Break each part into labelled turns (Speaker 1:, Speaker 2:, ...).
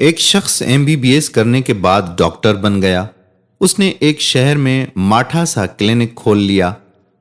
Speaker 1: ایک شخص MBBS کرنے کے بعد ڈاکٹر بن گیا۔ اس نے ایک شہر میں ماٹھا سا کلینک کھول لیا،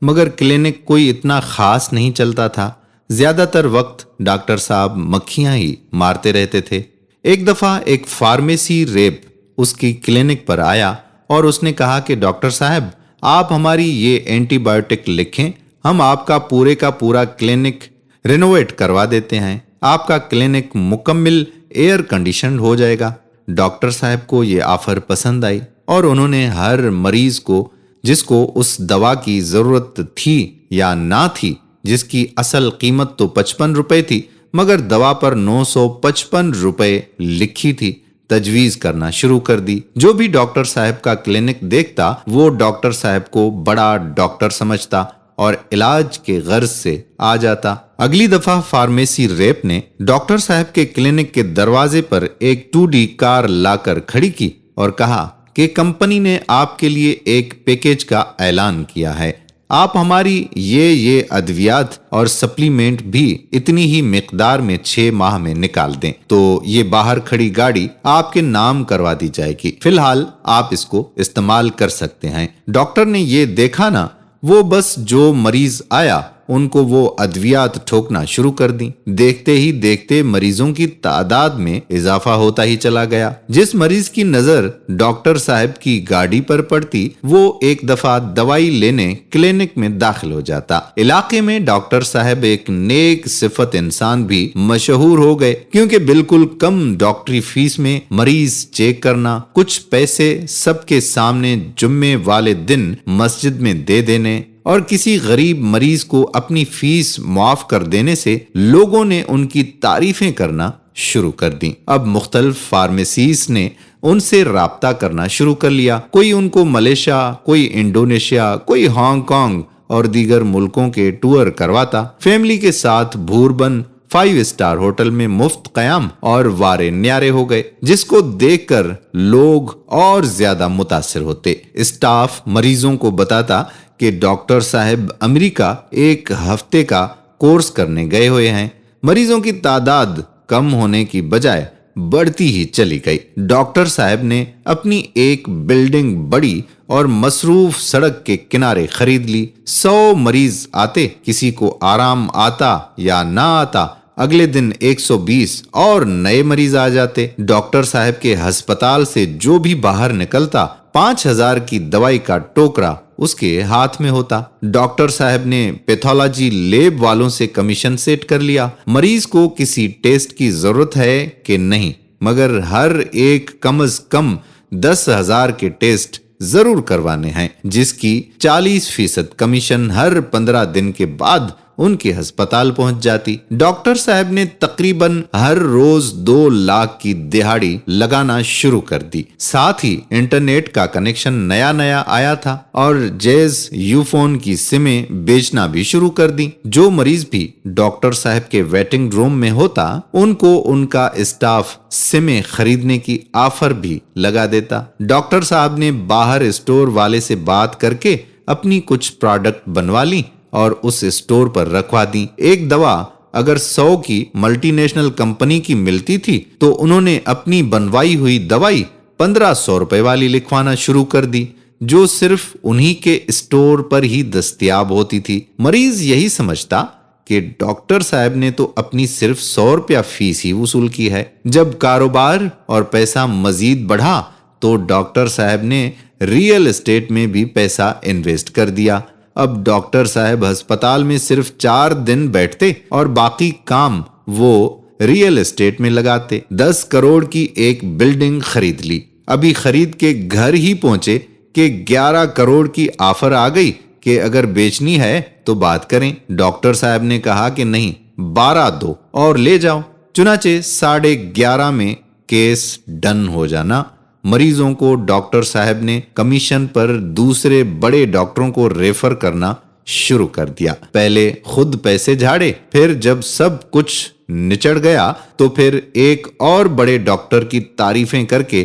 Speaker 1: مگر کلینک کوئی اتنا خاص نہیں چلتا تھا۔ زیادہ تر وقت ڈاکٹر صاحب مکھیاں ہی مارتے رہتے تھے۔ ایک دفعہ ایک فارمیسی ریپ اس کی کلینک پر آیا اور اس نے کہا کہ ڈاکٹر صاحب آپ ہماری یہ اینٹی بایوٹک لکھیں، ہم آپ کا پورا کلینک رینوویٹ کروا دیتے ہیں، آپ کا کلینک مکمل ایئر کنڈیشنڈ ہو جائے گا۔ ڈاکٹر صاحب کو یہ آفر پسند آئی اور انہوں نے ہر مریض کو جس کو اس دوا کی ضرورت تھی یا نہ تھی، جس کی اصل قیمت تو 55 روپے تھی مگر دوا پر 955 روپے لکھی تھی، تجویز کرنا شروع کر دی۔ جو بھی ڈاکٹر صاحب کا کلینک دیکھتا وہ ڈاکٹر صاحب کو بڑا ڈاکٹر سمجھتا اور علاج کے غرض سے آ جاتا۔ اگلی دفعہ فارمیسی ریپ نے ڈاکٹر صاحب کے کلینک کے دروازے پر ایک 2D کار لا کر کھڑی کی اور کہا کہ کمپنی نے آپ کے لیے ایک پیکیج کا اعلان کیا ہے، آپ ہماری یہ ادویات اور سپلیمنٹ بھی اتنی ہی مقدار میں 6 ماہ میں نکال دیں تو یہ باہر کھڑی گاڑی آپ کے نام کروا دی جائے گی، فی الحال آپ اس کو استعمال کر سکتے ہیں۔ ڈاکٹر نے یہ دیکھا نا، وہ بس جو مریض آیا ان کو وہ ادویات ٹھوکنا شروع کر دیں۔ دیکھتے ہی دیکھتے مریضوں کی تعداد میں اضافہ ہوتا ہی چلا گیا۔ جس مریض کی نظر ڈاکٹر صاحب کی گاڑی پر پڑتی وہ ایک دفعہ دوائی لینے کلینک میں داخل ہو جاتا۔ علاقے میں ڈاکٹر صاحب ایک نیک صفت انسان بھی مشہور ہو گئے، کیونکہ بالکل کم ڈاکٹری فیس میں مریض چیک کرنا، کچھ پیسے سب کے سامنے جمعے والے دن مسجد میں دے دینے اور کسی غریب مریض کو اپنی فیس معاف کر دینے سے لوگوں نے ان کی تعریفیں کرنا شروع کر دیں۔ اب مختلف فارمیسیز نے ان سے رابطہ کرنا شروع کر لیا، کوئی ان کو ملیشیا، کوئی انڈونیشیا، کوئی ہانگ کانگ اور دیگر ملکوں کے ٹور کرواتا۔ فیملی کے ساتھ بھوربن 5 اسٹار ہوٹل میں مفت قیام اور وارے نیارے ہو گئے، جس کو دیکھ کر لوگ اور زیادہ متاثر ہوتے۔ اسٹاف مریضوں کو بتاتا کہ ڈاکٹر صاحب امریکہ ایک ہفتے کا کورس کرنے گئے ہوئے ہیں۔ مریضوں کی تعداد کم ہونے کی بجائے بڑھتی ہی چلی گئی۔ ڈاکٹر صاحب نے اپنی ایک بلڈنگ بڑی اور مصروف سڑک کے کنارے خرید لی۔ 100 مریض آتے، کسی کو آرام آتا یا نہ آتا، اگلے دن 120 اور نئے مریض آ جاتے۔ ڈاکٹر صاحب کے ہسپتال سے جو بھی باہر نکلتا 5000 کی دوائی کا ٹوکرا اس کے ہاتھ میں ہوتا۔ ڈاکٹر صاحب نے پیتھولوجی لیب والوں سے کمیشن سیٹ کر لیا۔ مریض کو کسی ٹیسٹ کی ضرورت ہے کہ نہیں، مگر ہر ایک کم از کم 10,000 کے ٹیسٹ ضرور کروانے ہیں، جس کی 40% کمیشن ہر 15 دن کے بعد ان کے ہسپتال پہنچ جاتی۔ ڈاکٹر صاحب نے تقریباً ہر روز 2 لاکھ کی دہاڑی لگانا شروع کر دی۔ ساتھ ہی انٹرنیٹ کا کنیکشن نیا آیا تھا اور جیز یو فون کی سمیں بیچنا بھی شروع کر دی۔ جو مریض بھی ڈاکٹر صاحب کے ویٹنگ روم میں ہوتا ان کو ان کا اسٹاف سمیں خریدنے کی آفر بھی لگا دیتا۔ ڈاکٹر صاحب نے باہر اسٹور والے سے بات کر کے اپنی کچھ پروڈکٹ بنوا لی اور اس اسٹور پر رکھوا دی۔ ایک دوا اگر 100 کی ملٹی نیشنل کمپنی کی ملتی تھی تو انہوں نے اپنی بنوائی ہوئی دوائی 1500 روپے والی لکھوانا شروع کر دی، جو صرف انہی کے اسٹور پر ہی دستیاب ہوتی تھی۔ مریض یہی سمجھتا کہ ڈاکٹر صاحب نے تو اپنی صرف 100 روپیہ فیس ہی وصول کی ہے۔ جب کاروبار اور پیسہ مزید بڑھا تو ڈاکٹر صاحب نے ریئل اسٹیٹ میں بھی پیسہ انویسٹ کر دیا۔ اب ڈاکٹر صاحب ہسپتال میں صرف 4 دن بیٹھتے اور باقی کام وہ ریئل اسٹیٹ میں لگاتے۔ 10 کروڑ کی ایک بلڈنگ خرید لی، ابھی خرید کے گھر ہی پہنچے کہ 11 کروڑ کی آفر آ گئی کہ اگر بیچنی ہے تو بات کریں۔ ڈاکٹر صاحب نے کہا کہ نہیں، 12 دو اور لے جاؤ۔ چنانچہ 11:30 میں کیس ڈن ہو جانا۔ مریضوں کو ڈاکٹر صاحب نے کمیشن پر دوسرے بڑے ڈاکٹروں کو ریفر کرنا شروع کر دیا۔ پہلے خود پیسے جھاڑے، پھر جب سب کچھ نچڑ گیا تو پھر ایک اور بڑے ڈاکٹر کی تعریفیں کر کے